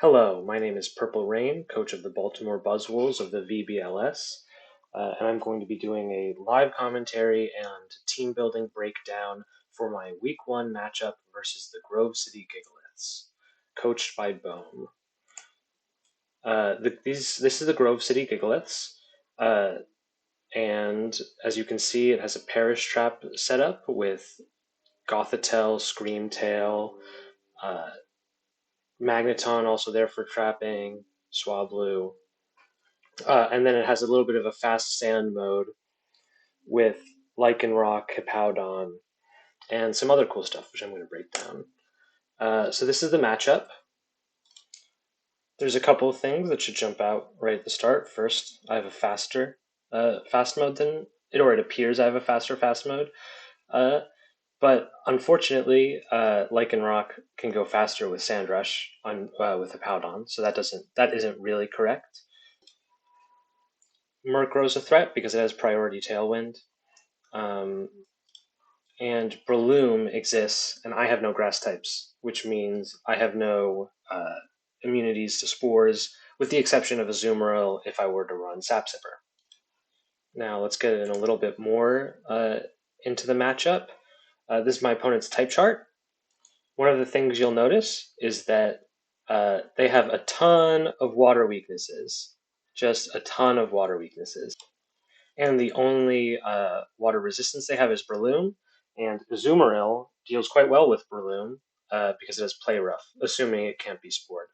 Hello, my name is Purple Rain, coach of the Baltimore Buzzwoles of the VBL-S, and I'm going to be doing a live commentary and team building breakdown for my Week 1 matchup versus the Grove City Gigaliths, coached by Bohm. This is the Grove City Gigaliths, and as you can see, it has a Parish Trap setup with Gothitelle, Screamtail, uh, Magneton also there for trapping, Swablu. And then it has a little bit of a fast sand mode with Lycanroc, Hippowdon, and some other cool stuff, which I'm going to break down. So this is the matchup. There's a couple of things that should jump out right at the start. First, I have a faster fast mode than it, or it appears I have a faster fast mode. But unfortunately, Lycanroc can go faster with Sandrush with Hippowdon, so that isn't really correct. Murkrow's a threat because it has priority Tailwind. And Breloom exists, and I have no grass types, which means I have no immunities to spores, with the exception of Azumarill if I were to run Sapsipper. Now let's get in a little bit more into the matchup. This is my opponent's type chart. One of the things you'll notice is that they have a ton of water weaknesses, just a ton of water weaknesses. And the only water resistance they have is Breloom, and Azumarill deals quite well with Breloom because it has Play Rough, assuming it can't be spored.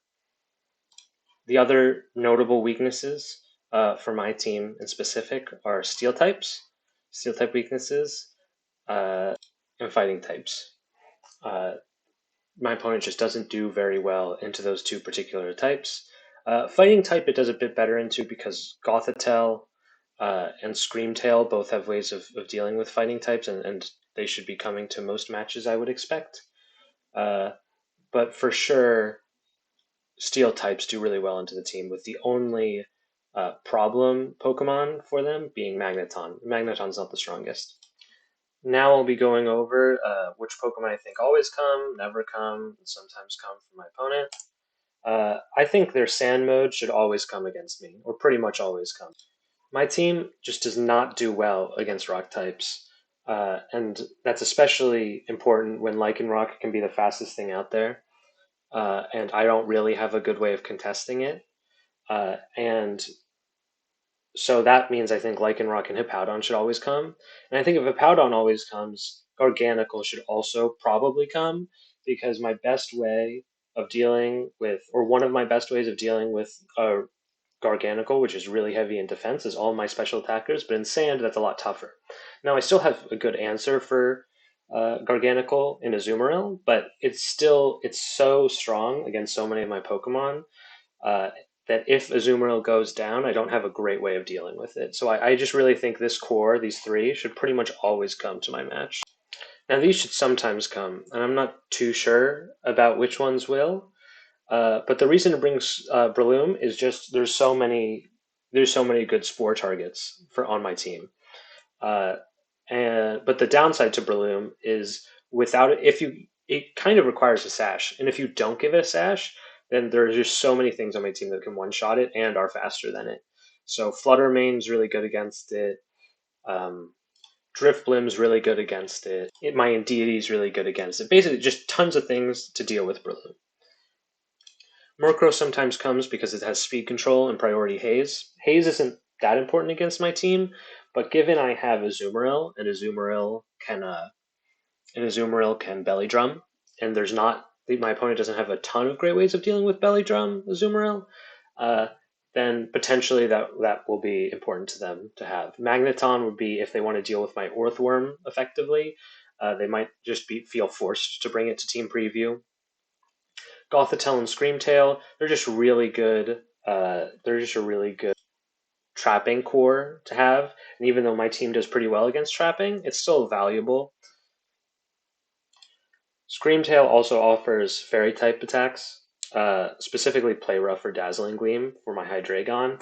The other notable weaknesses for my team in specific are Steel types, Steel type weaknesses, and Fighting types. My opponent just doesn't do very well into those two particular types. Fighting type it does a bit better into because Gothitelle and Screamtail both have ways of dealing with fighting types, and they should be coming to most matches, I would expect. But for sure, Steel types do really well into the team, with the only problem Pokemon for them being Magneton. Magneton's not the strongest. Now I'll be going over which Pokemon I think always come, never come, and sometimes come from my opponent. I think their Sand mode should always come against me, or pretty much always come. My team just does not do well against rock types, and that's especially important when Lycanroc can be the fastest thing out there, and I don't really have a good way of contesting it. And so that means I think Lycanroc and Hippowdon should always come. And I think if Hippowdon always comes, Garganical should also probably come, because my best way of dealing with, or one of my best ways of dealing with Garganical, which is really heavy in defense, is all my special attackers, but in Sand, that's a lot tougher. Now, I still have a good answer for Garganical in Azumarill, but it's so strong against so many of my Pokemon uh, that if Azumarill goes down, I don't have a great way of dealing with it. So I just really think this core, these three, should pretty much always come to my match. Now, these should sometimes come, and I'm not too sure about which ones will. But the reason it brings Breloom is just there's so many good spore targets for on my team. But the downside to Breloom is without it, it kind of requires a sash, and if you don't give it a sash, then there's just so many things on my team that can one shot it and are faster than it. So Flutter Mane's really good against it. Drifblim's really good against it. My Indeity's really good against it. Basically, just tons of things to deal with Breloom. Murkrow sometimes comes because it has speed control and priority haze. Haze isn't that important against my team, but given I have Azumarill and Azumarill can Belly Drum, and my opponent doesn't have a ton of great ways of dealing with Belly Drum Azumarill, then potentially that will be important to them to have. Magneton would be if they want to deal with my Orthworm effectively. They might just feel forced to bring it to team preview. Gothitelle and Screamtail, they're just really good. They're just a really good trapping core to have. And even though my team does pretty well against trapping, it's still valuable. Screamtail also offers fairy type attacks, specifically Play Rough or Dazzling Gleam for my Hydreigon,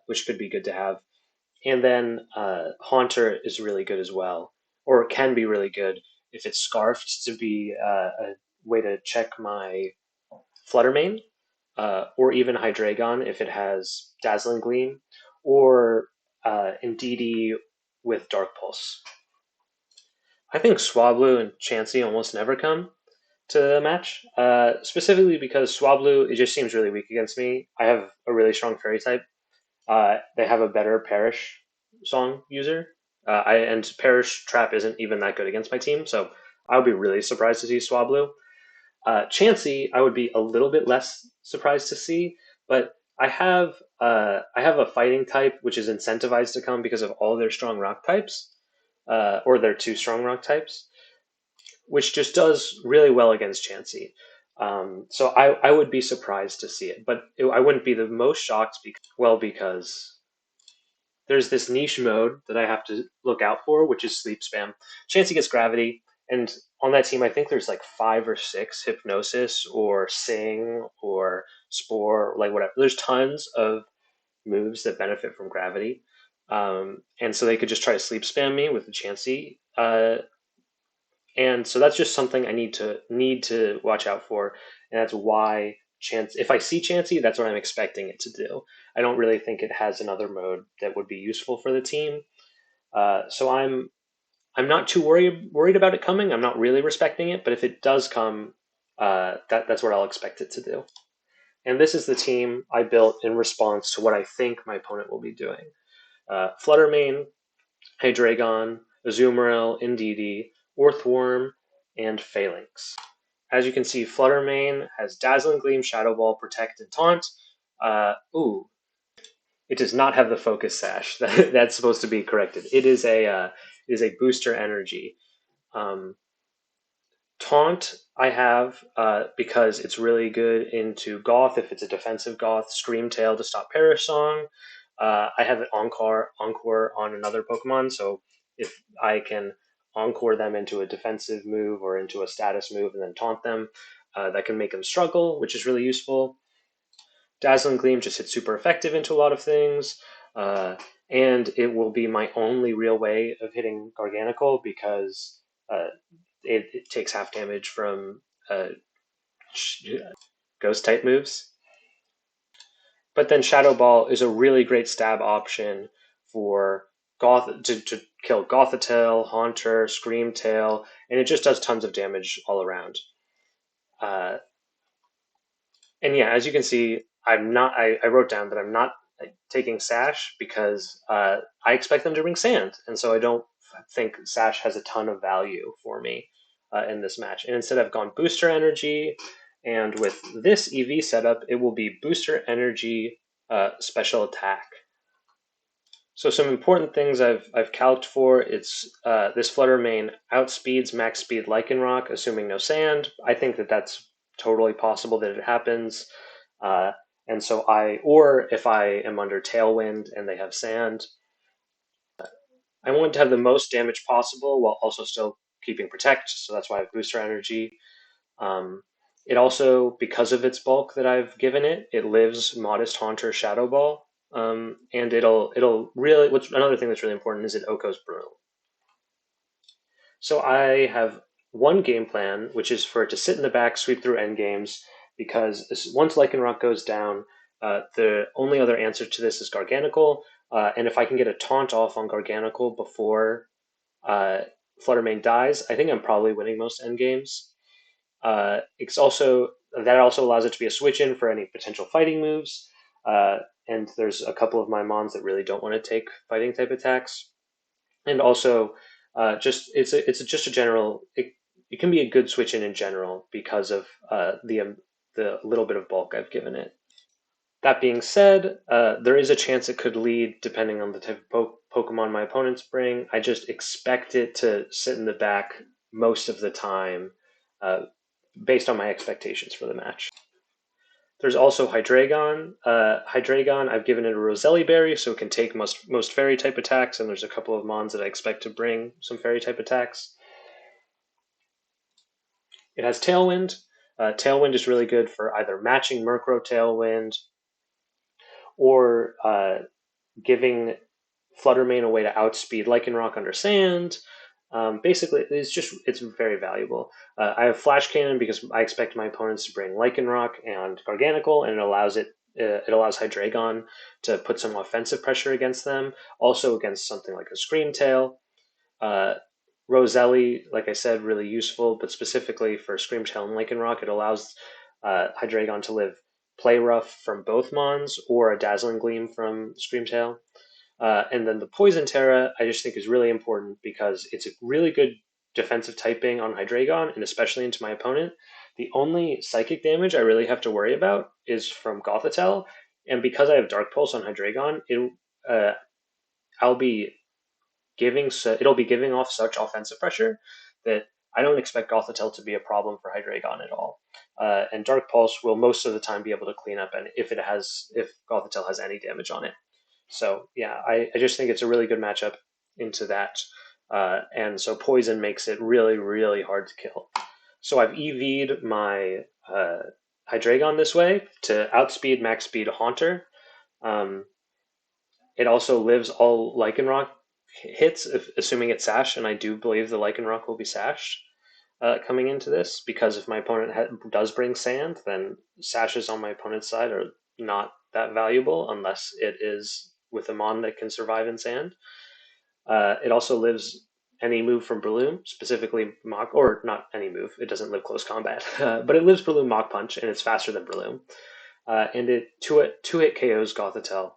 which could be good to have. And then Haunter is really good as well, or can be really good if it's Scarfed to be a way to check my Flutter Mane. or even Hydreigon if it has Dazzling Gleam, or Indeedee with Dark Pulse. I think Swablu and Chansey almost never come to the match, specifically because Swablu, it just seems really weak against me. I have a really strong Fairy type. They have a better Perish song user, and Perish Trap isn't even that good against my team, so I would be really surprised to see Swablu. Chansey, I would be a little bit less surprised to see, but I have a fighting type which is incentivized to come because of all their strong rock types, or their two strong rock types, which just does really well against Chansey. So I would be surprised to see it, but I wouldn't be the most shocked because there's this niche mode that I have to look out for, which is sleep spam. Chansey gets gravity, and on that team, I think there's like 5 or 6 hypnosis or sing or spore, like whatever. There's tons of moves that benefit from gravity, and so they could just try to sleep spam me with the Chansey, and so that's just something I need to watch out for, and that's why chance. If I see Chansey, that's what I'm expecting it to do. I don't really think it has another mode that would be useful for the team. So I'm not too worried about it coming. I'm not really respecting it, but if it does come, that's what I'll expect it to do. And this is the team I built in response to what I think my opponent will be doing. Fluttermane, Hydreigon, Azumarill, Indeedee, Orthworm, and Phalanx. As you can see, Fluttermane has Dazzling Gleam, Shadow Ball, Protect, and Taunt. Ooh, it does not have the Focus Sash. That's supposed to be corrected. It is a booster energy. Um, Taunt I have because it's really good into Goth if it's a defensive Goth. Scream Tail to stop Perish Song. I have an Encore on another Pokemon, so if I can Encore them into a defensive move or into a status move and then taunt them, that can make them struggle, which is really useful. Dazzling Gleam just hits super effective into a lot of things, and it will be my only real way of hitting Garganical because it takes half damage from ghost type moves. But then Shadow Ball is a really great stab option for to kill Gothitelle, Haunter, Screamtail, and it just does tons of damage all around. Uh, and yeah, as you can see, I'm not. I wrote down that I'm not taking Sash because I expect them to bring Sand, and so I don't think Sash has a ton of value for me in this match. And instead, I've gone Booster Energy, and with this EV setup, it will be Booster Energy Special Attack. So some important things I've calced for, it's this Fluttermane outspeeds max speed Lycanroc, assuming no sand. I think that that's totally possible that it happens. Uh, and so or if I am under Tailwind and they have sand, I want to have the most damage possible while also still keeping Protect, so that's why I have Booster Energy. Um, it also, because of its bulk that I've given it, it lives Modest Haunter Shadow Ball, and it'll really. What's another thing that's really important is it Oko's Broom. So I have one game plan, which is for it to sit in the back, sweep through end games, because once Lycanroc goes down, the only other answer to this is Garganical, and if I can get a taunt off on Garganical before uh, Fluttermane dies, I think I'm probably winning most end games. It's also that also allows it to be a switch in for any potential fighting moves. And there's a couple of my mons that really don't want to take fighting type attacks. And also, just just a general. It can be a good switch in general because of the little bit of bulk I've given it. That being said, there is a chance it could lead depending on the type of Pokemon my opponents bring. I just expect it to sit in the back most of the time, based on my expectations for the match. There's also Hydreigon. Hydreigon, I've given it a Roselli Berry, so it can take most Fairy type attacks, and there's a couple of Mons that I expect to bring some Fairy type attacks. It has Tailwind. Tailwind is really good for either matching Murkrow Tailwind or giving Fluttermane a way to outspeed Lycanroc under Sand. Basically, it's very valuable. I have Flash Cannon because I expect my opponents to bring Lycanroc and Garganacl, and it allows Hydreigon to put some offensive pressure against them, also against something like a Screamtail. Uh, Roselli, like I said, really useful, but specifically for Screamtail and Lycanroc, it allows Hydreigon to live Play Rough from both Mons or a Dazzling Gleam from Screamtail. And then the Poison Terra, I just think is really important because it's a really good defensive typing on Hydreigon, and especially into my opponent. The only psychic damage I really have to worry about is from Gothitelle, and because I have Dark Pulse on Hydreigon, uh, I'll be it'll be giving off such offensive pressure that I don't expect Gothitelle to be a problem for Hydreigon at all. And Dark Pulse will most of the time be able to clean up, and if Gothitelle has any damage on it. So yeah, I just think it's a really good matchup into that. And so poison makes it really, really hard to kill. So I've EV'd my Hydreigon this way to outspeed max speed Haunter. Um, it also lives all Lycanroc hits, assuming it's Sash, and I do believe the Lycanroc will be Sash coming into this, because if my opponent does bring Sand, then Sashes on my opponent's side are not that valuable unless it is with a Mon that can survive in Sand. It also lives any move from Breloom, specifically Mach, or not any move, it doesn't live close combat, but it lives Breloom Mach Punch, and it's faster than Breloom. And it two-hit KOs Gothitelle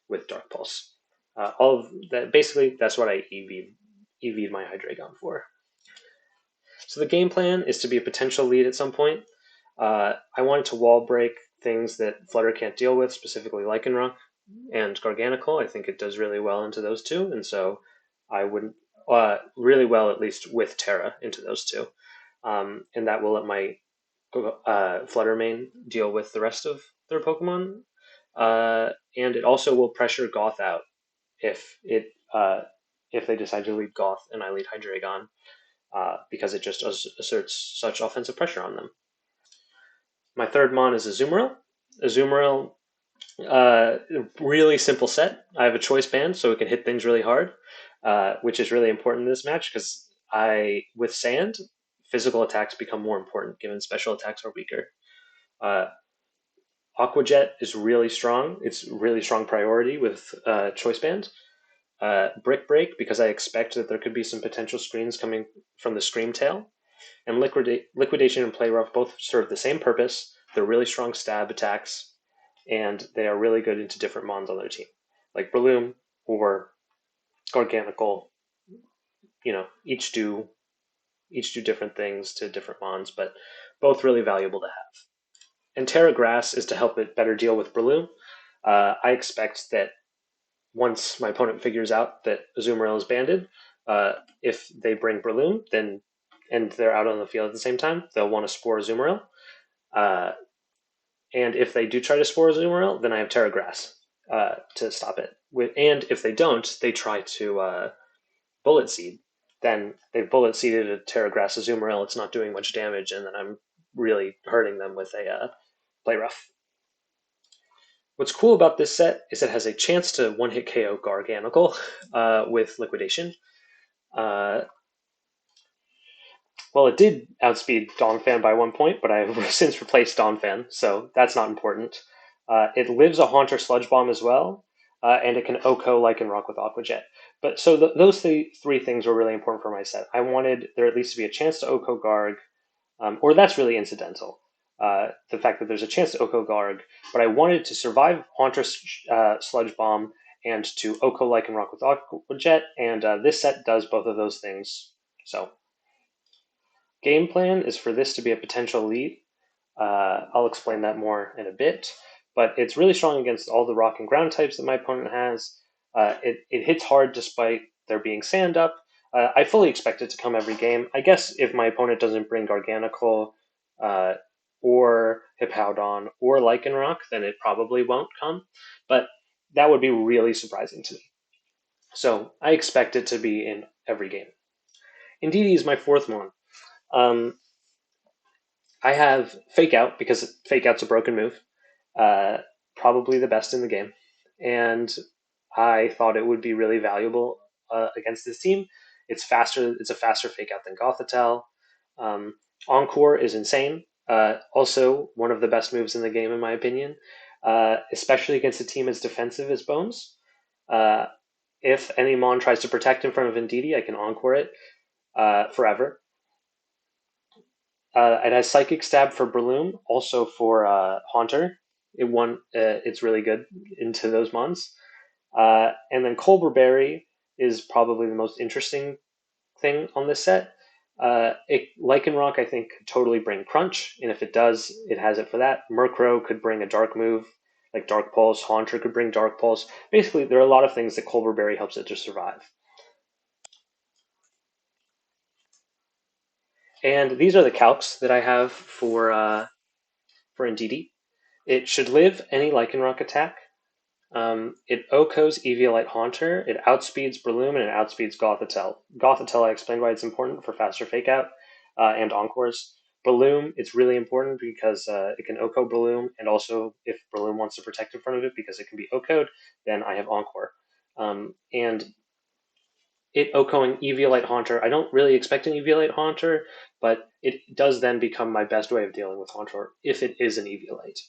with Dark Pulse. All of that, basically, that's what I EV'd my Hydreigon for. So the game plan is to be a potential lead at some point. I wanted to wall break things that Flutter can't deal with, specifically Lycanroc and Garganacl. I think it does really well into those two, and so I would really well, at least with Terra, into those two. And that will let my Flutter main deal with the rest of their Pokemon. And it also will pressure Goth out if they decide to lead Goth and I lead Hydreigon, because it just asserts such offensive pressure on them. My third Mon is Azumarill. Azumarill, really simple set. I have a choice band, so it can hit things really hard, which is really important in this match because with Sand, physical attacks become more important given special attacks are weaker. Uh, Aqua Jet is really strong. It's really strong priority with choice band. Brick Break, because I expect that there could be some potential screens coming from the Screamtail. And Liquidation and Play Rough both serve the same purpose. They're really strong stab attacks, and they are really good into different Mons on their team, like Breloom or Garganacl. Each do different things to different Mons, but both really valuable to have. And Terra Grass is to help it better deal with Breloom. I expect that once my opponent figures out that Azumarill is banded, if they bring Breloom, then and they're out on the field at the same time, they'll want to Spore Azumarill. And if they do try to Spore Azumarill, then I have Terra Grass to stop it. And if they don't, they try to Bullet Seed. Then they've Bullet Seeded a Terra Grass Azumarill. It's not doing much damage, and then I'm really hurting them with a Play Rough. What's cool about this set is it has a chance to one-hit KO Garganacl with Liquidation. Well, it did outspeed Donphan by 1 point, but I've since replaced Donphan, so that's not important. It lives a Haunter Sludge Bomb as well, and it can OHKO Lycanroc with Aqua Jet. But so those three things were really important for my set. I wanted there at least to be a chance to OHKO Garg, or that's really incidental. The fact that there's a chance to OHKO Garg, but I wanted to survive Haunter Sludge Bomb and to OHKO Lycanroc with Aqua Jet, and this set does both of those things. So game plan is for this to be a potential lead. I'll explain that more in a bit, but it's really strong against all the rock and ground types that my opponent has. It hits hard despite there being sand up. I fully expect it to come every game. I guess if my opponent doesn't bring Garganacl or Hippowdon or Lycanroc, then it probably won't come, but that would be really surprising to me. So I expect it to be in every game. Indeedee is my fourth Mon. I have Fake Out because Fake Out's a broken move, probably the best in the game, and I thought it would be really valuable against this team. It's faster. It's a faster fake out than Gothitelle. Um, Encore is insane. Also, one of the best moves in the game, in my opinion, especially against a team as defensive as Bones. Uh, if any Mon tries to protect in front of Indeedee, I can Encore it forever. It has Psychic Stab for Breloom, also for Haunter. It's really good into those Mons. And then Colbur Berry is probably the most interesting thing on this set. Lycanroc, I think, could totally bring Crunch, and if it does, it has it for that. Murkrow could bring a Dark move, like Dark Pulse. Haunter could bring Dark Pulse. Basically, there are a lot of things that Colbur Berry helps it to survive. And these are the calcs that I have for Indeedee. It should live any Lycanroc attack. It OHKOs Eviolite Haunter, it outspeeds Breloom, and it outspeeds Gothitelle. Gothitelle, I explained why it's important for faster fake out and Encores. Breloom, it's really important because it can OHKO Breloom, and also if Breloom wants to protect in front of it because it can be OHKO'd, then I have Encore. And it OHKOing Eviolite Haunter, I don't really expect an Eviolite Haunter, but it does then become my best way of dealing with Haunter if it is an Eviolite.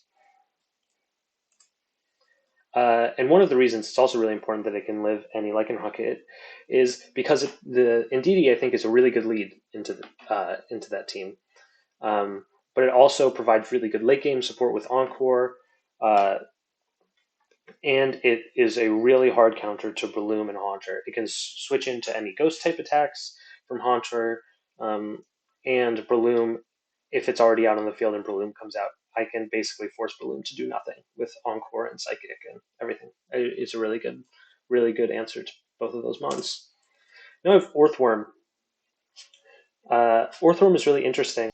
And one of the reasons it's also really important that it can live any Lycanroc hit is because the Indeedee, I think, is a really good lead into that team. But it also provides really good late game support with Encore, uh, and it is a really hard counter to Breloom and Haunter. It can switch into any Ghost type attacks from Haunter, and Breloom, if it's already out on the field and Breloom comes out, I can basically force Breloom to do nothing with Encore and Psychic and everything. It's a really good answer to both of those mons. Now I have Orthworm. Orthworm is really interesting.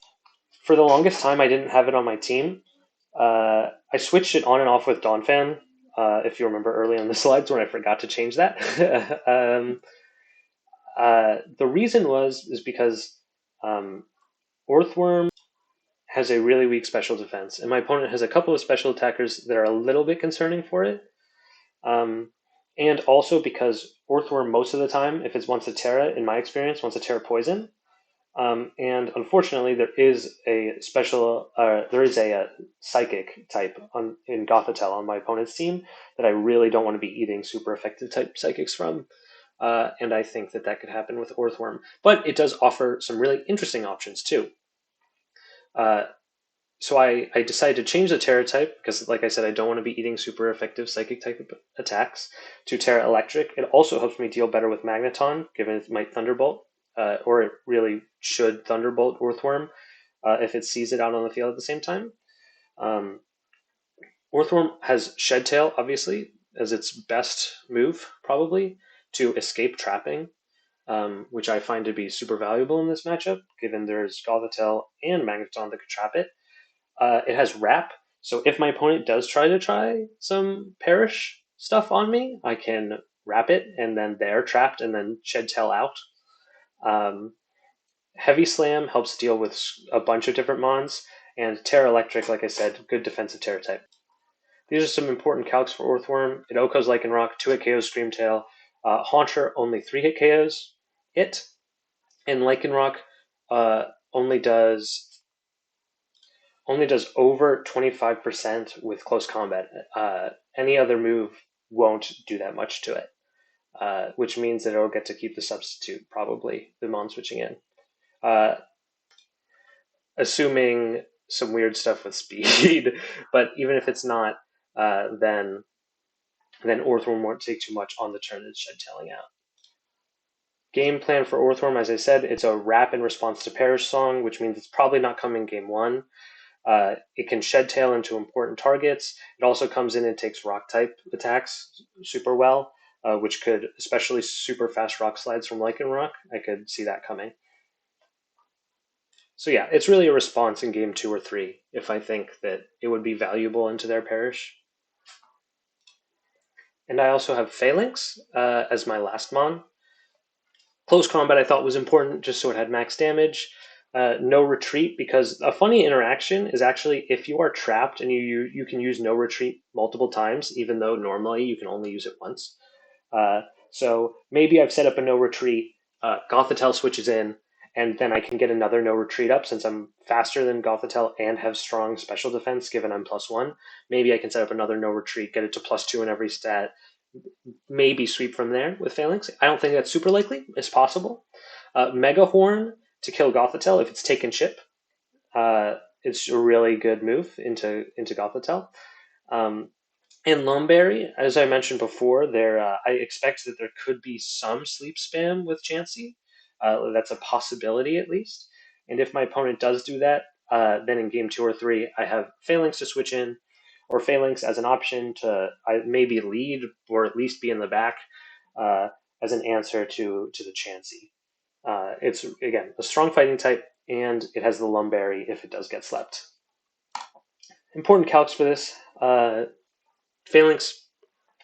For the longest time, I didn't have it on my team. I switched it on and off with Donphan, if you remember early on the slides when I forgot to change that. The reason is because Orthworm has a really weak special defense, and my opponent has a couple of special attackers that are a little bit concerning for it. And also because Orthworm, most of the time, if it wants a Terra, in my experience, wants a Terra Poison. And unfortunately, there is a Psychic type in Gothitelle on my opponent's team that I really don't want to be eating super effective type Psychics from. And I think that could happen with Orthworm. But it does offer some really interesting options too. So I decided to change the Terra type because, like I said, I don't want to be eating super effective Psychic type attacks to Terra Electric. It also helps me deal better with Magneton, given it might Thunderbolt, or it really should Thunderbolt Orthworm if it sees it out on the field at the same time. Orthworm has Shed Tail, obviously, as its best move, probably, to escape trapping, which I find to be super valuable in this matchup, given there's Gothitelle and Magneton that could trap it. It has Wrap, so if my opponent does try some Perish stuff on me, I can Wrap it, and then they're trapped, and then Shed Tail out. Heavy Slam helps deal with a bunch of different mons, and Terra Electric, like I said, good defensive Terra type. These are some important calcs for Orthworm. It OHKOs Lycanroc, 2-hit KOs Screamtail. Haunter, only 3-hit KOs it. And Lycanroc only does over 25% with close combat. Any other move won't do that much to it, which means that it'll get to keep the substitute, probably, the mon switching in. Assuming some weird stuff with speed, but even if it's not, then Orthworm won't take too much on the turn and Shed Tailing out. Game plan for Orthworm, as I said, it's a Wrap in response to Perish Song, which means it's probably not coming game one. It can Shed Tail into important targets. It also comes in and takes rock type attacks super well, which could, especially super fast rock slides from Lycanroc, I could see that coming. So yeah, it's really a response in game 2 or 3 if I think that it would be valuable into their Perish. And I also have Phalanx as my last mon. Close combat I thought was important just so it had max damage. No retreat, because a funny interaction is actually if you are trapped and you can use no retreat multiple times, even though normally you can only use it once. So maybe I've set up a no retreat Gothitelle switches in, and then I can get another no retreat up since I'm faster than Gothitelle and have strong special defense given I'm +1. Maybe I can set up another no retreat, get it to +2 in every stat, maybe sweep from there with Phalanx. I don't think that's super likely. It's possible. Mega Horn to kill Gothitelle if it's taken chip. It's a really good move into Gothitelle. And Lumberry, as I mentioned before, I expect that there could be some sleep spam with Chansey. That's a possibility at least. And if my opponent does do that, then in game 2 or 3, I have Phalanx to switch in, or Phalanx as an option to maybe lead or at least be in the back uh, as an answer to the Chansey. It's again a strong fighting type, and it has the Lumberry if it does get slept. Important calcs for this. Phalanx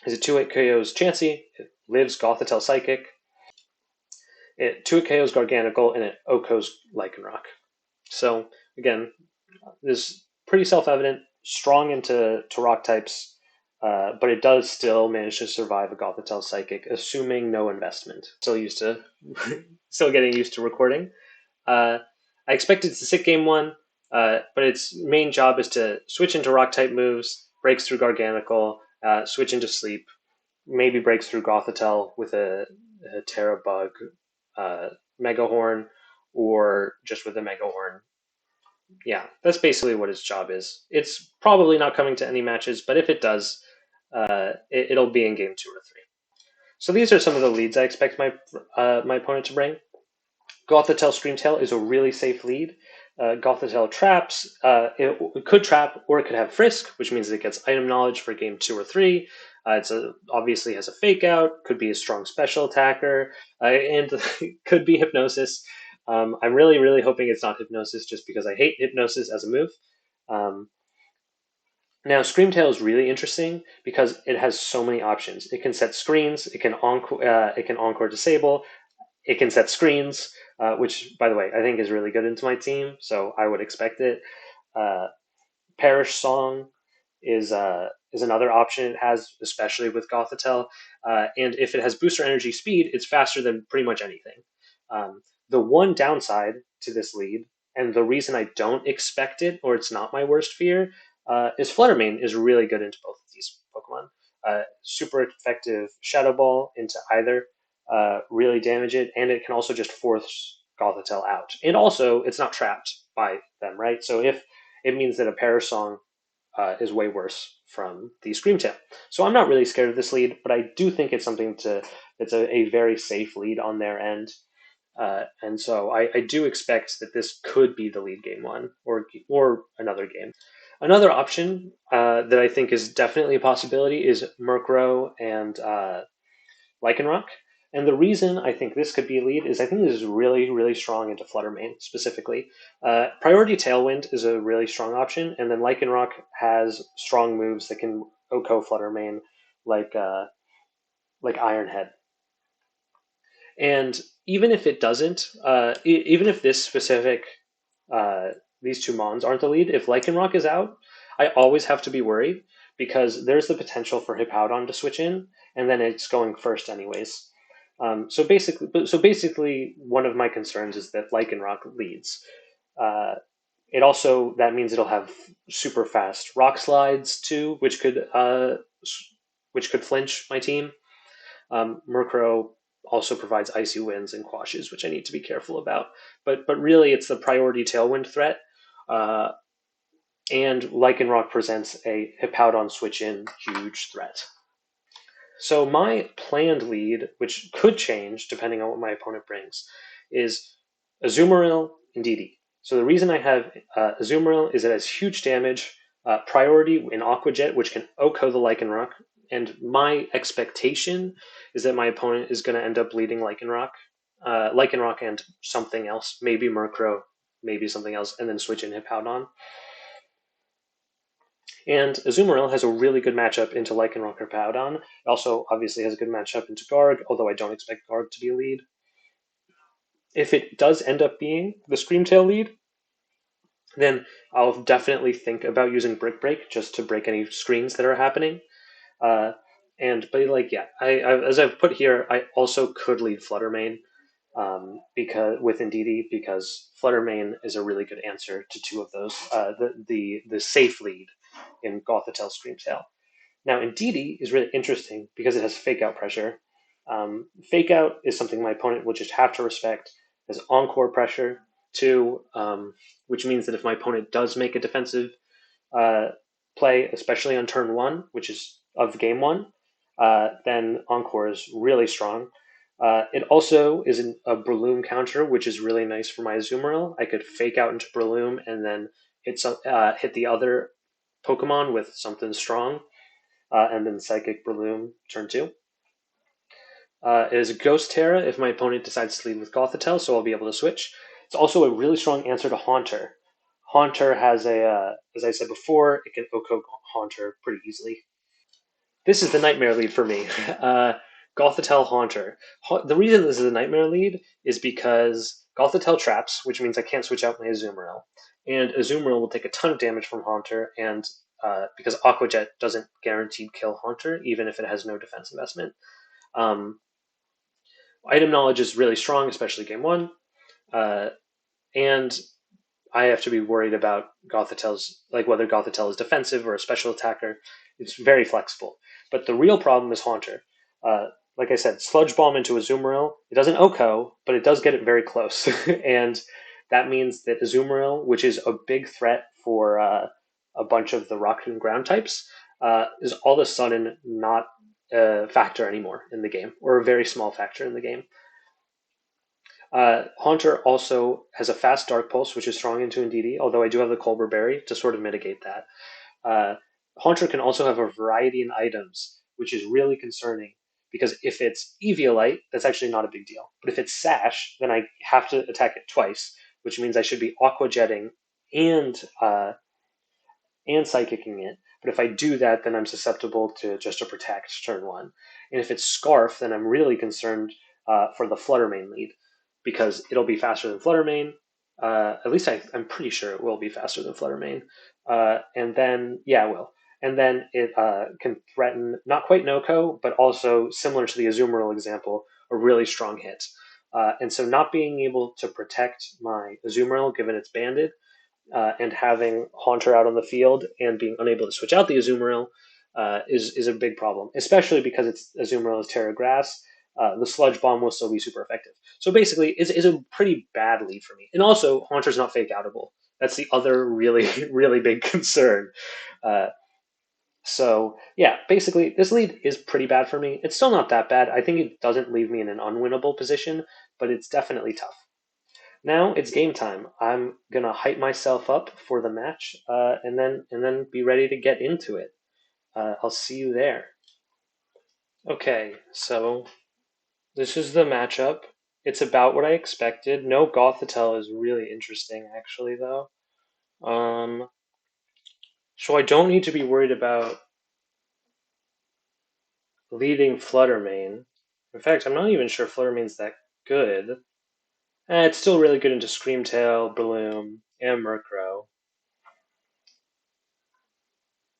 is a 2-8 KO's Chansey. It lives Gothitelle Psychic. It 2-8 KO's Garganical, and it OKO's Lycanroc. So, again, this is pretty self-evident, strong into rock types, but it does still manage to survive a Gothitelle Psychic, assuming no investment. Still getting used to recording. I expect it to sit game 1, but its main job is to switch into rock type moves, breaks through Garganical, switch into sleep, maybe breaks through Gothitelle with a Terra Bug Mega Horn, or just with a Mega Horn. Yeah, that's basically what his job is. It's probably not coming to any matches, but if it does, it'll be in game 2 or 3. So these are some of the leads I expect my opponent to bring. Gothitelle Screamtail is a really safe lead. Gothitelle traps. It could trap, or it could have Frisk, which means it gets item knowledge for game 2 or 3. Obviously has a fake out, could be a strong special attacker, and could be Hypnosis. I'm really, really hoping it's not Hypnosis, just because I hate Hypnosis as a move. Now, Screamtail is really interesting because it has so many options. It can set screens. It can encore disable. It can set screens, which, by the way, I think is really good into my team, so I would expect it. Perish Song is another option it has, especially with Gothitelle. And if it has booster energy speed, it's faster than pretty much anything. The one downside to this lead, and the reason I don't expect it, or it's not my worst fear, is Fluttermane is really good into both of these Pokemon. Super effective Shadow Ball into either, really damage it, and it can also just force Gothitelle out. And also, it's not trapped by them, right? So if it means that a Perish Song is way worse from the Screamtail. So I'm not really scared of this lead, but I do think it's something that's a very safe lead on their end. And so I do expect that this could be the lead game 1 or another game. Another option that I think is definitely a possibility is Murkrow and Lycanroc. And the reason I think this could be a lead is I think this is really, really strong into Fluttermane specifically. Priority Tailwind is a really strong option, and then Lycanroc has strong moves that can OHKO Fluttermane, like Iron Head. And even if it doesn't, even if this specific these two Mons aren't the lead, if Lycanroc is out, I always have to be worried because there's the potential for Hippowdon to switch in, and then it's going first anyways. So basically, one of my concerns is that Lycanroc leads. That means it'll have super fast rock slides too, which could flinch my team. Murkrow also provides icy winds and quashes, which I need to be careful about. But really, it's the priority tailwind threat, and Lycanroc presents a Hippowdon switch-in huge threat. So my planned lead, which could change depending on what my opponent brings, is Azumarill and Didi. So the reason I have Azumarill is it has huge damage, priority in Aqua Jet, which can OHKO the Lycanroc, and my expectation is that my opponent is going to end up leading Lycanroc and something else, maybe Murkrow, maybe something else, and then switch in Hippowdon. And Azumarill has a really good matchup into Lycanroc or Hippowdon. It also obviously has a good matchup into Garg, although I don't expect Garg to be a lead. If it does end up being the Screamtail lead, then I'll definitely think about using Brick Break just to break any screens that are happening. As I've put here, I also could lead Fluttermane. because with Indeedee, because Fluttermane is a really good answer to two of those. The safe lead in Gothitelle Screamtail. Now, Indeedee is really interesting because it has fake out pressure. Fake out is something my opponent will just have to respect. It has encore pressure too, which means that if my opponent does make a defensive uh, play, especially on turn one, which is of game one, then Encore is really strong. It also is a Breloom counter, which is really nice for my Azumarill. I could fake out into Breloom and then hit the other Pokemon with something strong, and then Psychic Breloom turn two. It is a Ghost Terra if my opponent decides to lead with Gothitelle, so I'll be able to switch. It's also a really strong answer to Haunter. Haunter has as I said before, it can OHKO Haunter pretty easily. This is the nightmare lead for me. Gothitelle Haunter. The reason this is a nightmare lead is because Gothitelle traps, which means I can't switch out my Azumarill, and Azumarill will take a ton of damage from Haunter, and because Aqua Jet doesn't guaranteed kill Haunter, even if it has no defense investment. Um, Item knowledge is really strong, especially game one, and I have to be worried about Gothitelle's, like whether Gothitelle is defensive or a special attacker. It's very flexible. But the real problem is Haunter. Like I said, Sludge Bomb into Azumarill, it doesn't OHKO, but it does get it very close. And that means that Azumarill, which is a big threat for a bunch of the rock and ground types, is all of a sudden not a factor anymore in the game, or a very small factor in the game. Haunter also has a fast Dark Pulse, which is strong into Indeedee, although I do have the Colbur Berry to sort of mitigate that. Haunter can also have a variety in items, which is really concerning because if it's Eviolite, that's actually not a big deal. But if it's Sash, then I have to attack it twice, which means I should be Aqua Jetting and and psychicking it. But if I do that, then I'm susceptible to just a protect turn one. And if it's Scarf, then I'm really concerned for the Fluttermane lead because it'll be faster than Fluttermane. At least I'm pretty sure it will be faster than Fluttermane. And then, yeah, it will. And then it can threaten, not quite NoCo, but also similar to the Azumarill example, a really strong hit. And so not being able to protect my Azumarill, given it's banded, and having Haunter out on the field and being unable to switch out the Azumarill is a big problem, especially because Azumarill is Terra Grass. The Sludge Bomb will still be super effective. So basically, it's a pretty bad lead for me. And also, Haunter's not fake outable. That's the other really, really big concern. Uh, so yeah, basically, this lead is pretty bad for me. It's still not that bad. I think it doesn't leave me in an unwinnable position, but it's definitely tough. Now it's game time. I'm gonna hype myself up for the match, and then be ready to get into it. I'll see you there. Okay, so this is the matchup. It's about what I expected. No Gothitelle is really interesting, actually, though. Um, so I don't need to be worried about leading Fluttermane. In fact, I'm not even sure Fluttermane's that good. It's still really good into Screamtail, Breloom, and Murkrow,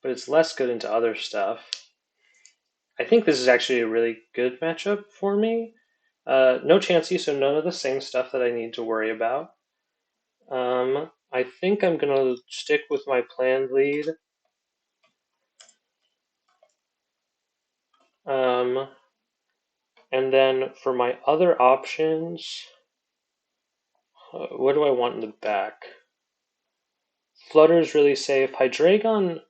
but it's less good into other stuff. I think this is actually a really good matchup for me. No Chansey, so none of the same stuff that I need to worry about. I think I'm gonna stick with my planned lead. Um, and then for my other options, what do I want in the back? Flutter is really safe. Hydreigon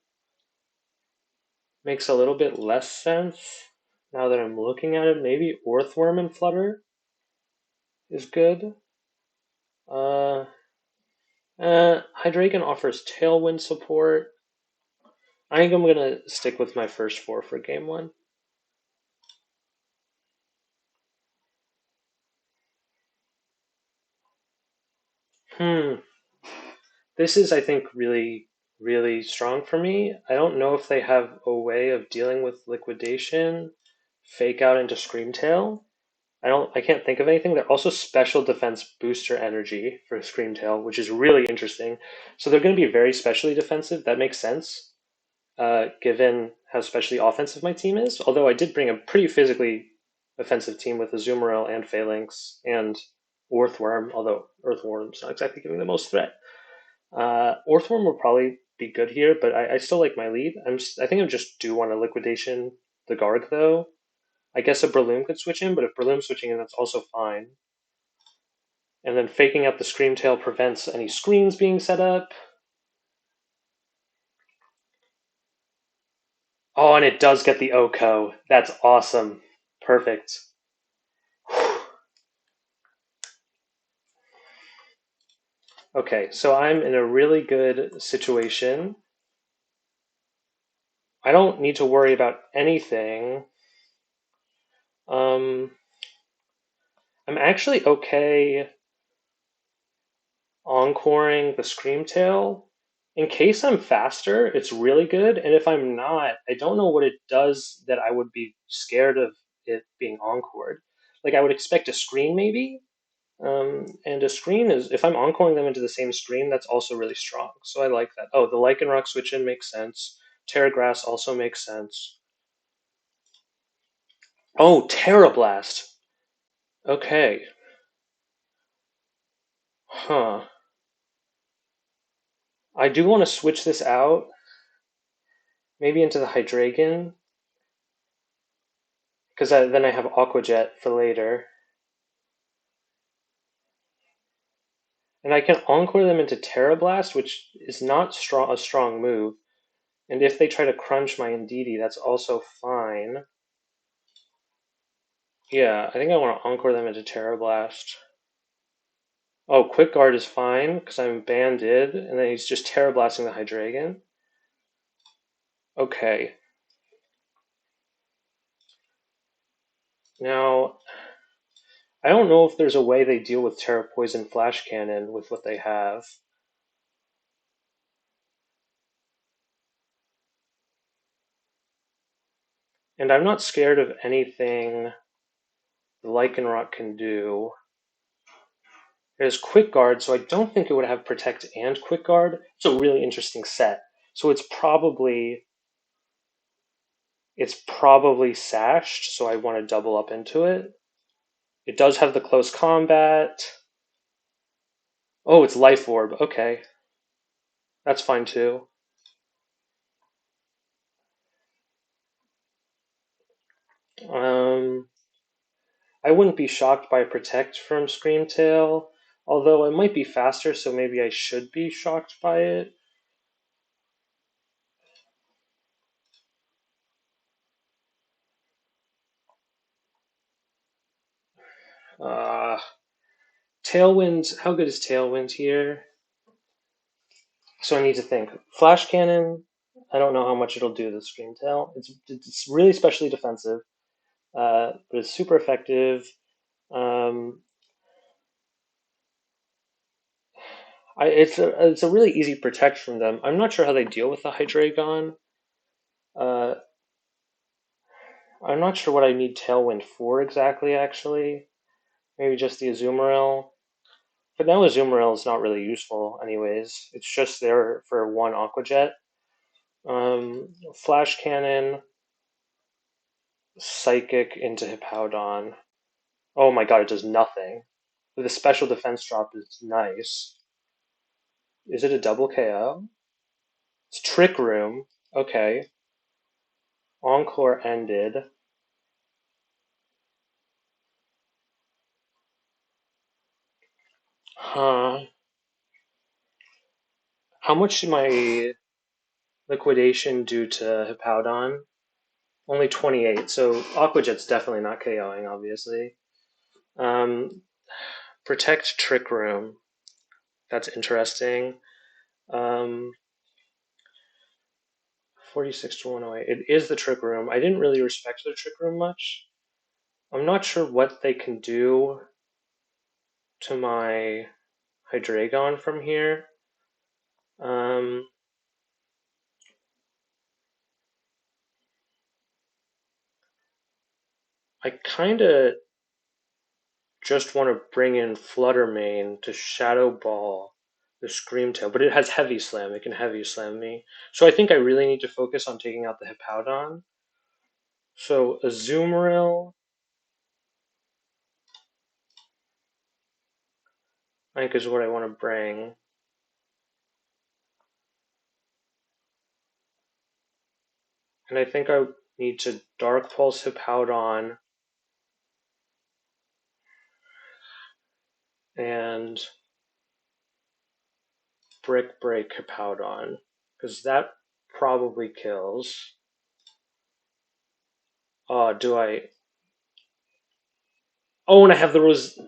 makes a little bit less sense now that I'm looking at it. Maybe Orthworm and Flutter is good. Uh, Hydreigon offers Tailwind support. I think I'm gonna stick with my first four for game one. Hmm. This is, I think, really, really strong for me. I don't know if they have a way of dealing with liquidation, fake out into Screamtail. I can't think of anything. They're also special defense booster energy for Screamtail, which is really interesting. So they're going to be very specially defensive. That makes sense, given how specially offensive my team is. Although I did bring a pretty physically offensive team with Azumarill and Phalanx and Earthworm, although Earthworm's not exactly giving the most threat. Earthworm will probably be good here, but I still like my lead. I think I just do want to liquidation the Garg though. I guess a Breloom could switch in, but if Breloom's switching in, that's also fine. And then faking out the Screamtail prevents any screens being set up. Oh, and it does get the Oko. That's awesome. Perfect. Okay, so I'm in a really good situation. I don't need to worry about anything. I'm actually okay encoring the Screamtail. In case I'm faster, it's really good, and if I'm not, I don't know what it does that I would be scared of it being encored. Like I would expect a screen maybe, and a screen is if I'm encoring them into the same screen, that's also really strong. So I like that. Oh, the Lycanroc switch in makes sense. Terra Grass also makes sense. Oh, Terra Blast. Okay. Huh. I do want to switch this out, maybe into the Hydreigon, because then I have Aqua Jet for later. And I can Encore them into Terra Blast, which is not a strong move. And if they try to crunch my Indeedee, that's also fine. Yeah, I think I want to Encore them into Terra Blast. Oh, Quick Guard is fine, because I'm banded, and then he's just Terra Blasting the Hydreigon. Okay. Now, I don't know if there's a way they deal with Terra Poison Flash Cannon with what they have. And I'm not scared of anything the Lycanroc can do. It has Quick Guard, so I don't think it would have Protect and Quick Guard. It's a really interesting set. So it's probably sashed, so I want to double up into it. It does have the close combat. Oh, it's Life Orb. Okay. That's fine too. Um, I wouldn't be shocked by Protect from Screamtail, although it might be faster, so maybe I should be shocked by it. Uh, Tailwind, how good is Tailwind here? So I need to think. Flash Cannon, I don't know how much it'll do to Screamtail. It's really specially defensive, but it's super effective. Um, it's a really easy protect from them. I'm not sure how they deal with the Hydreigon. Uh, I'm not sure what I need Tailwind for exactly, actually. Maybe just the Azumarill. But now Azumarill is not really useful anyways. It's just there for one Aqua Jet. Flash Cannon, Psychic into Hippowdon. Oh my god, it does nothing. The special defense drop is nice. Is it a double KO? It's Trick Room. Okay. Encore ended. Huh. How much did my liquidation do to Hippowdon? Only 28, so Aqua Jet's definitely not KOing, obviously. Um, Protect Trick Room. That's interesting. Um, 46 to 108. It is the Trick Room. I didn't really respect the Trick Room much. I'm not sure what they can do to my Hydreigon from here. Um, I kind of just want to bring in Fluttermane to Shadow Ball the Screamtail, but it has Heavy Slam. It can Heavy Slam me. So I think I really need to focus on taking out the Hippowdon. So Azumarill. I think is what I want to bring. And I think I need to Dark Pulse Hippowdon and Brick Break Hippowdon, because that probably kills. Do I? Oh, and I have the Rose.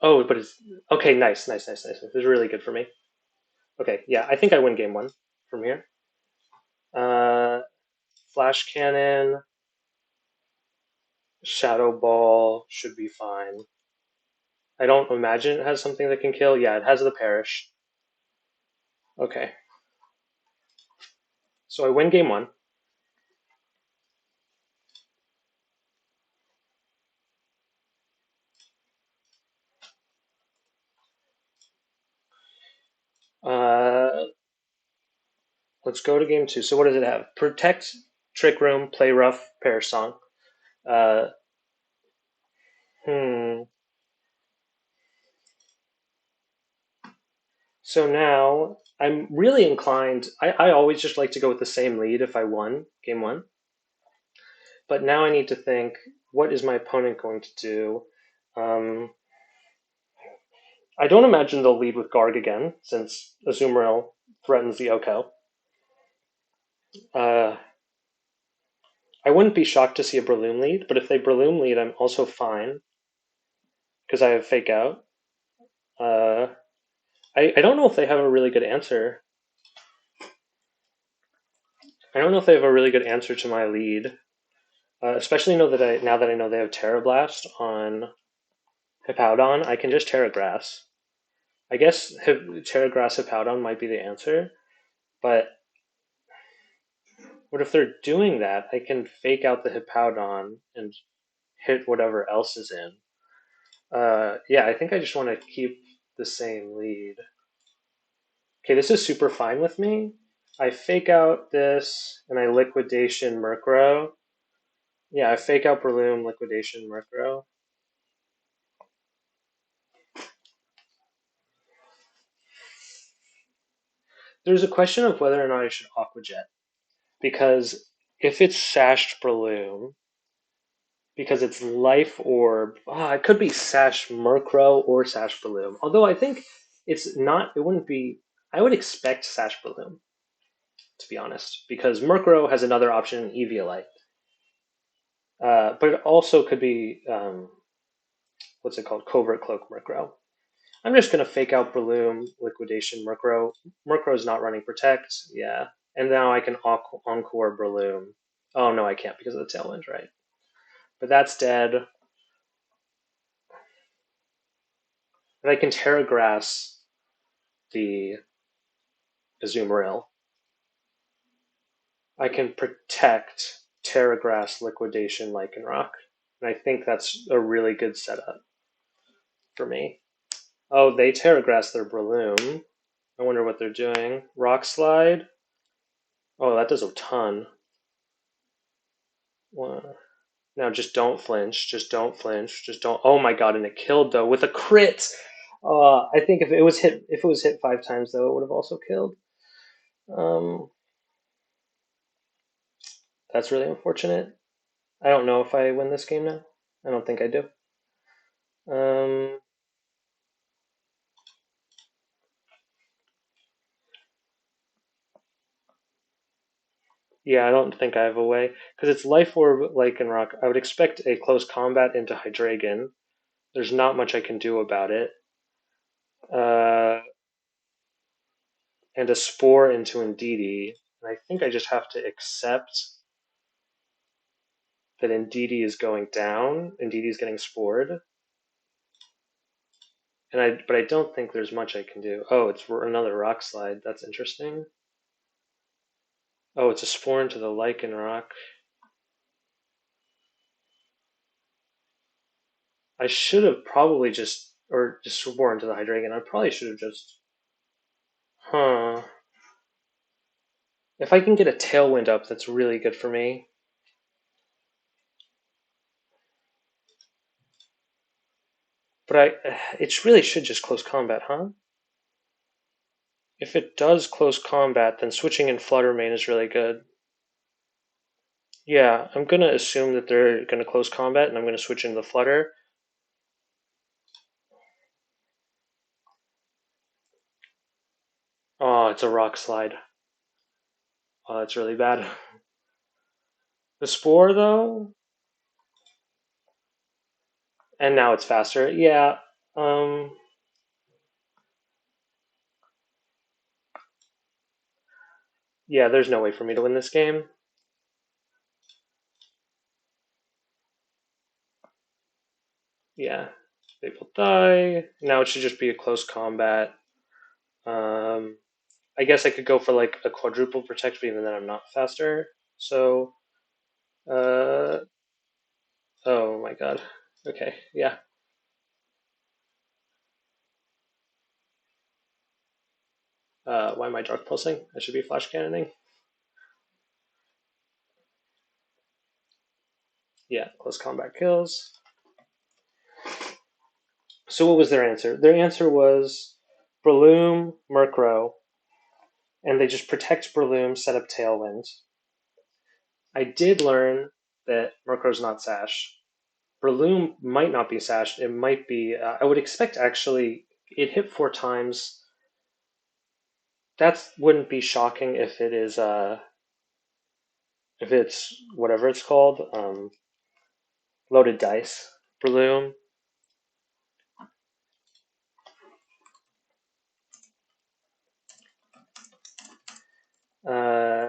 Oh, but it's okay. Nice, nice, nice, nice. This is really good for me. Okay, yeah, I think I win game one from here. Uh, Flash Cannon, Shadow Ball should be fine. I don't imagine it has something that can kill. Yeah, it has the Perish. Okay, so I win game one. Uh, let's go to game two. So what does it have? Protect, Trick Room, Play Rough, Perish Song. Uh, hmm. So now I'm really inclined. I always just like to go with the same lead if I won game one. But now I need to think, what is my opponent going to do? Um, I don't imagine they'll lead with Garg again, since Azumarill threatens the Oko. Uh, I wouldn't be shocked to see a Breloom lead, but if they Breloom lead, I'm also fine, because I have Fake Out. Uh, I don't know if they have a really good answer. I don't know if they have a really good answer to my lead, especially now that I know they have Terra Blast on Hippowdon. I can just Terra Grass. I guess Terra Grass Hippowdon might be the answer, but what if they're doing that? I can fake out the Hippowdon and hit whatever else is in. Yeah, I think I just want to keep the same lead. Okay, this is super fine with me. I fake out this and I liquidation Murkrow. Yeah, I fake out Breloom, liquidation Murkrow. There's a question of whether or not I should Aqua Jet, because if it's Sashed Breloom, because it's Life Orb, it could be Sash Murkrow or Sash Breloom. Although I think it's not, it wouldn't be, I would expect Sash Breloom, to be honest, because Murkrow has another option in Eviolite. But it also could be, what's it called? Covert Cloak Murkrow. I'm just going to fake out Breloom, Liquidation Murkrow. Murkrow is not running Protect, yeah. And now I can Encore Breloom. Oh, no, I can't because of the Tailwind, right? But that's dead. But I can Terra Grass the Azumarill. I can Protect, Terra Grass, Liquidation, Lycanroc. And I think that's a really good setup for me. Oh, they Terra Grass their Breloom. I wonder what they're doing. Rock Slide. Oh, that does a ton. Now just don't flinch. Just don't flinch. Just don't. Oh my god! And it killed though with a crit. I think if it was hit 5 times though, it would have also killed. Um, that's really unfortunate. I don't know if I win this game now. I don't think I do. Um, yeah, I don't think I have a way because it's Life Orb, Lycanroc. I would expect a close combat into Hydreigon. There's not much I can do about it. Uh, and a Spore into Indeedee. And I think I just have to accept that Indeedee is going down. Indeedee is getting spored. But I don't think there's much I can do. Oh, it's another Rock Slide. That's interesting. Oh, it's a Spore into the Lycanroc. I should have probably or just Spore into the Hydreigon. I probably should have just, huh. If I can get a Tailwind up, that's really good for me. But it really should just close combat, huh? If it does close combat, then switching in Flutter main is really good. Yeah, I'm gonna assume that they're gonna close combat, and I'm gonna switch into Flutter. Oh, it's a rock slide. Oh, that's really bad. The Spore, though, and now it's faster. Yeah, um, yeah, there's no way for me to win this game. Yeah, they will die. Now it should just be a close combat. Um, I guess I could go for like a quadruple protect, but even then I'm not faster. So, uh, oh my god. Okay, yeah. Why am I dark pulsing? I should be flash cannoning. Yeah, close combat kills. So what was their answer? Their answer was Breloom, Murkrow, and they just protect Breloom, set up Tailwind. I did learn that Murkrow's not Sash. Breloom might not be Sashed. It might be. I would expect actually it hit 4 times. That wouldn't be shocking if it is. If it's whatever it's called, loaded dice. Breloom. Uh,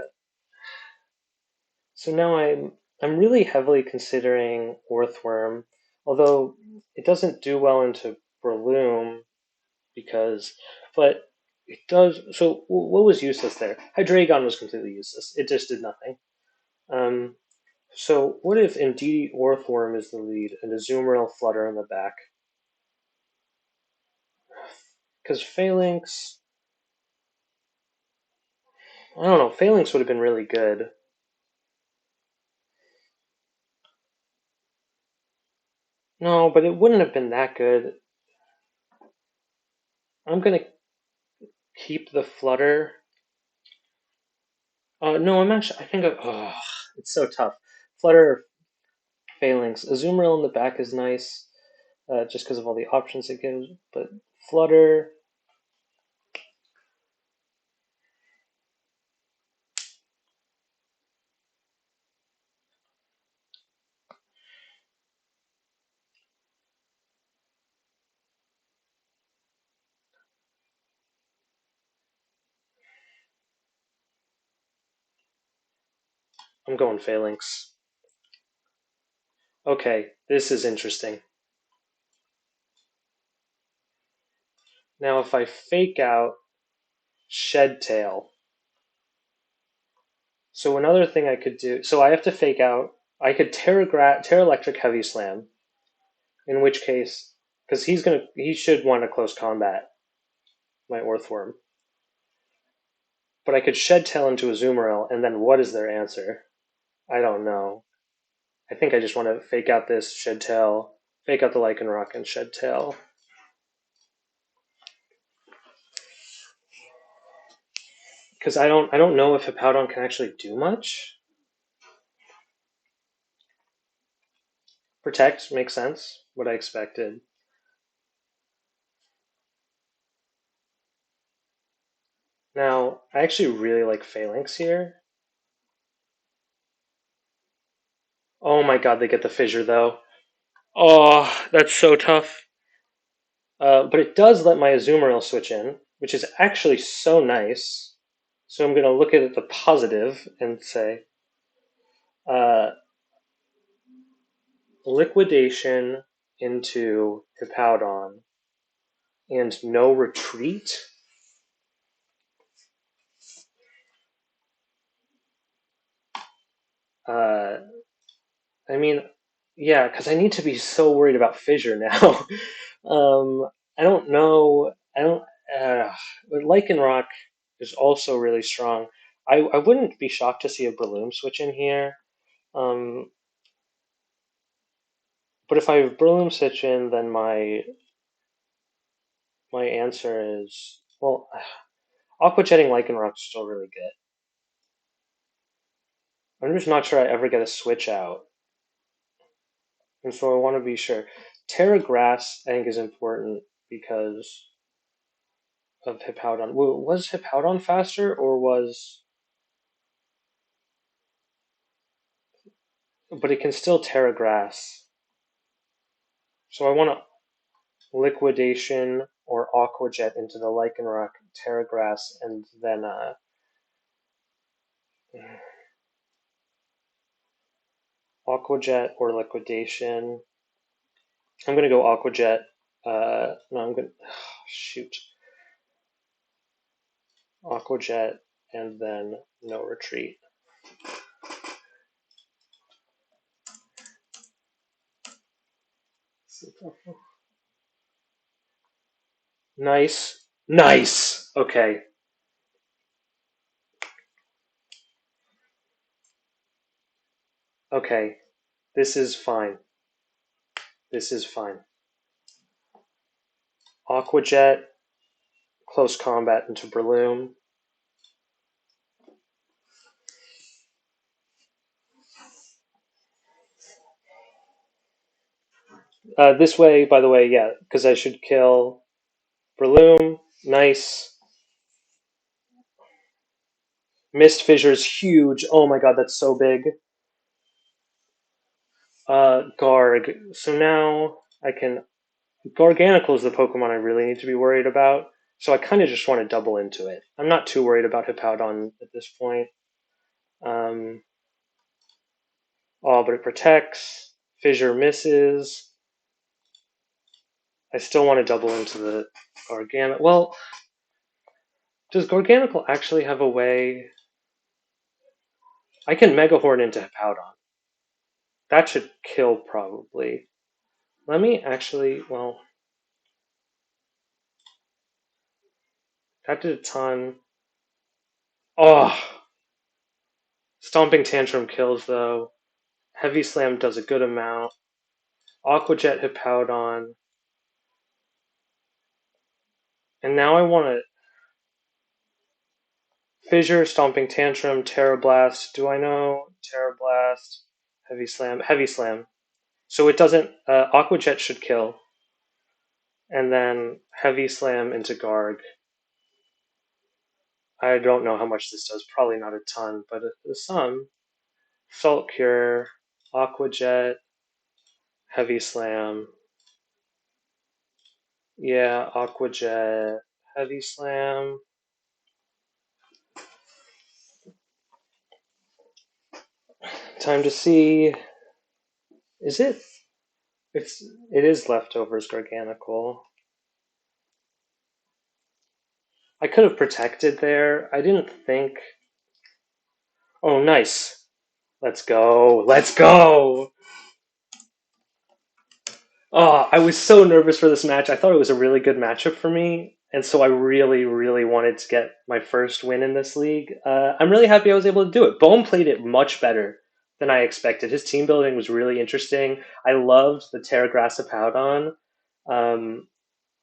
so now I'm really heavily considering Orthworm, although it doesn't do well into Breloom because, but it does. So what was useless there? Hydreigon was completely useless. It just did nothing. Um, so what if indeed Orthworm is the lead and Azumarill Flutter in the back? Because Phalanx, I don't know, Phalanx would have been really good. No, but it wouldn't have been that good. I'm gonna keep the Flutter. No, I'm actually. I think. Oh, it's so tough. Flutter, Phalanx, Azumarill in the back is nice, just because of all the options it gives. But Flutter, I'm going Phalanx. Okay, this is interesting. Now, if I fake out Shed Tail, so another thing I could do. So I have to fake out. I could Terra Electric Heavy Slam, in which case, because he should want to close combat my Orthworm. But I could Shed Tail into a Azumarill, and then what is their answer? I don't know. I think I just want to fake out this Shed Tail, fake out the Lycanroc and Shed Tail. Because I don't know if Hippowdon can actually do much. Protect makes sense. What I expected. Now, I actually really like Phalanx here. Oh my god, they get the fissure though. Oh, that's so tough. But it does let my Azumarill switch in, which is actually so nice. So I'm going to look at the positive and say, uh, liquidation into Hippowdon and no retreat. Uh, I mean, yeah, because I need to be so worried about fissure now. I don't know. I don't. Uh, but Lycanroc is also really strong. I wouldn't be shocked to see a Breloom switch in here. Um, but if I have Breloom switch in, then my My answer is, well, Aqua Jetting Lycanroc's still really good. I'm just not sure I ever get a switch out, and so I want to be sure. Terra Grass, I think, is important because of Hippowdon. Was Hippowdon faster, or was... But it can still Terra Grass. So I want to Liquidation or Aqua Jet into the Lycanroc, Terra Grass, and then Aqua Jet or Liquidation. I'm gonna go Aqua Jet. No, I'm gonna shoot Aqua Jet and then no retreat. Nice, nice. Okay, okay. This is fine. This is fine. Aqua Jet, close combat into Breloom. This way, by the way, yeah, because I should kill Breloom. Nice. Mist Fissure's huge. Oh my god, that's so big. Garg. So now I can... Garganical is the Pokemon I really need to be worried about. So I kind of just want to double into it. I'm not too worried about Hippowdon at this point. Um, oh, but it protects. Fissure misses. I still want to double into the Garganical. Well, does Garganical actually have a way... I can Mega Horn into Hippowdon. That should kill, probably. Let me actually... Well, that did a ton. Oh! Stomping Tantrum kills, though. Heavy Slam does a good amount. Aqua Jet Hippowdon. And now I want to Fissure, Stomping Tantrum, Terra Blast. Do I know? Terra Blast, Heavy Slam, Heavy Slam. So it doesn't. Aqua Jet should kill. And then Heavy Slam into Garg. I don't know how much this does. Probably not a ton, but some. Salt Cure, Aqua Jet, Heavy Slam. Yeah, Aqua Jet, Heavy Slam. Time to see. Is it? It is Leftovers Garganical. I could have protected there. I didn't think. Oh, nice. Let's go. Let's go. Oh, I was so nervous for this match. I thought it was a really good matchup for me. And so I really, really wanted to get my first win in this league. I'm really happy I was able to do it. Bohm played it much better than I expected. His team building was really interesting. I loved the Terragrassa Powdon. Um,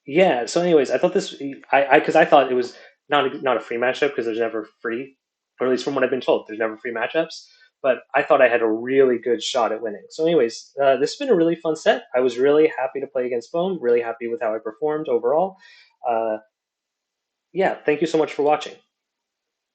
Yeah. So, anyways, I thought this. Because I thought it was not a free matchup because there's never free, or at least from what I've been told, there's never free matchups. But I thought I had a really good shot at winning. So, anyways, this has been a really fun set. I was really happy to play against Bohm. Really happy with how I performed overall. Uh, yeah. Thank you so much for watching.